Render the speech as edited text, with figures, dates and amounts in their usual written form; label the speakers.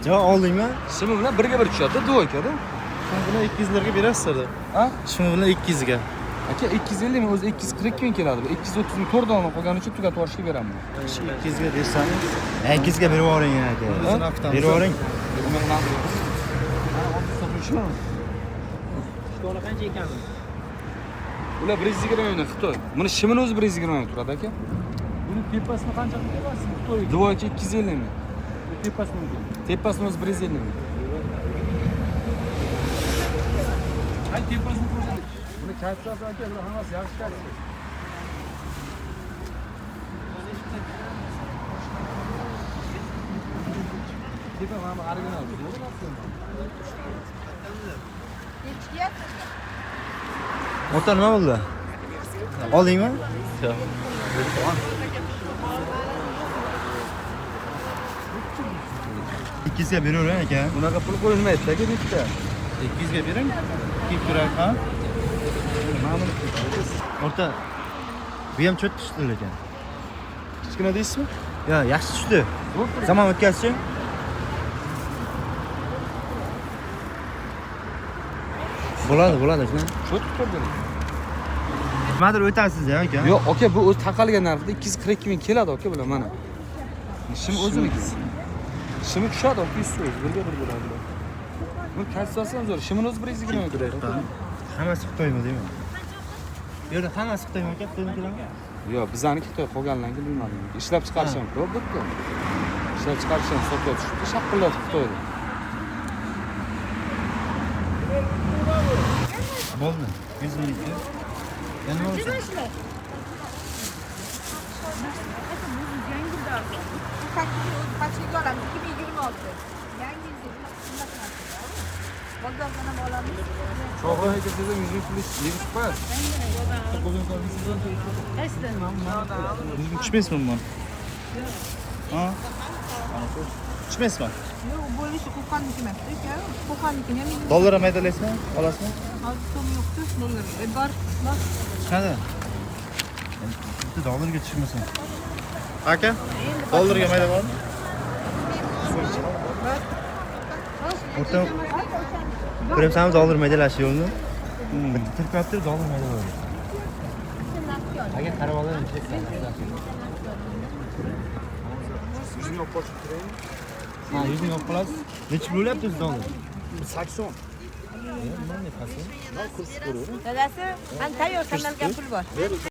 Speaker 1: Jo, oldingmi?
Speaker 2: Shimi bilan birga bir tushadi, dvoykada.
Speaker 1: Buni 200 larga berasizlar.
Speaker 2: Ha?
Speaker 1: Shimi bilan 200 ga.
Speaker 2: Aka 250 mi? O'zi 242 ming keladi. 230 ni 4 dona qolgani uchun tugatib olishga beraman.
Speaker 1: 200 ga bersangiz, 200 ga berib yuboring aka.
Speaker 2: O'zini
Speaker 1: Berib yuboring.
Speaker 3: Shkona qancha ekan?
Speaker 2: Ular 120 mingdan Xitoy. Buni shimini o'zi 120 ming turadi aka.
Speaker 3: Buni tepasini qancha berasiz? Xitoy.
Speaker 2: Dvoyka 250 ming.
Speaker 3: Tepasini mumkin.
Speaker 2: Tepasini o'zi 150 ming.
Speaker 3: Ay tepasini ko'rsating. Buni kattasi aka, bular hammasi yaxshi katta. Tepa mana original.
Speaker 1: O'rta nima bo'ldi? Oldingmi?
Speaker 2: Yo'q.
Speaker 1: Ga beravering aka.
Speaker 2: Bunaqa pul qo'yilmaydi aka bitta.
Speaker 1: 200 ga bering. Kiyib turar, ha? O'rta. Bu ham cho't tushdi lekin.
Speaker 2: Kichkina deysizmi?
Speaker 1: Yo, yaxshi tushdi. Zamon o'tkazchi. Bo'ladi, shuna.
Speaker 2: Cho't ko'rdingiz.
Speaker 1: Nimadir o'tasiz ya aka.
Speaker 2: Yo'q, aka bu o'z taqalgan narxda 242 ming keladi aka bular mana. Shim o'ziniki. Shimi tushadi aka 100 so'z, birga bir bo'ladi. Bu kassasi ham zo'r. Shimini o'zi 120 ming turadi.
Speaker 1: Hammasi Xitoymi deyman. Yo'q, hammasi Xitoymi aka? Xitoymi?
Speaker 2: Yo'q, bizaniki Xitoy qolganlarni bilmadim. Ishlab chiqarish ham ko'p bitta. Ishlab chiqarish ham sotga tushibdi, shaqillatib Xitoyda.
Speaker 1: Bo'ldi. 100 ming. Yana nima bo'lsa?
Speaker 4: Kaçıncı olan 2026. Yangi yil bozordan ham olamiz.
Speaker 2: Cho'g'ri aytsangiz 100 ming pul yig'ib qo'yasiz.
Speaker 1: Tushmaysizmi bu? Ha? Tushmaysizmi?
Speaker 4: Yo'q, bo'lishi Qo'qonniki emas. Qo'qonnikini ham yig'ib.
Speaker 1: Dollar ham aydalasizmi? Olasizmi?
Speaker 4: Hozir so'm yo'q-ku, dollar. Bor.
Speaker 1: Qani? Bitta dollarga tushmasin. Aka? Dollarga mayda bormi? O'rta ko'ramsanmiz dollar maydalash yo'lni. Bitta tirkatdir dollar mayda bor. Agar qarab olaylik.
Speaker 2: Yuzini olib qochib turaymi?
Speaker 1: Ha, 100 ming olib qolasiz. Necha pul bo'lyapti o'zi dollar?
Speaker 2: 80.
Speaker 4: Dadasi, han tayyor kanalga pul bor.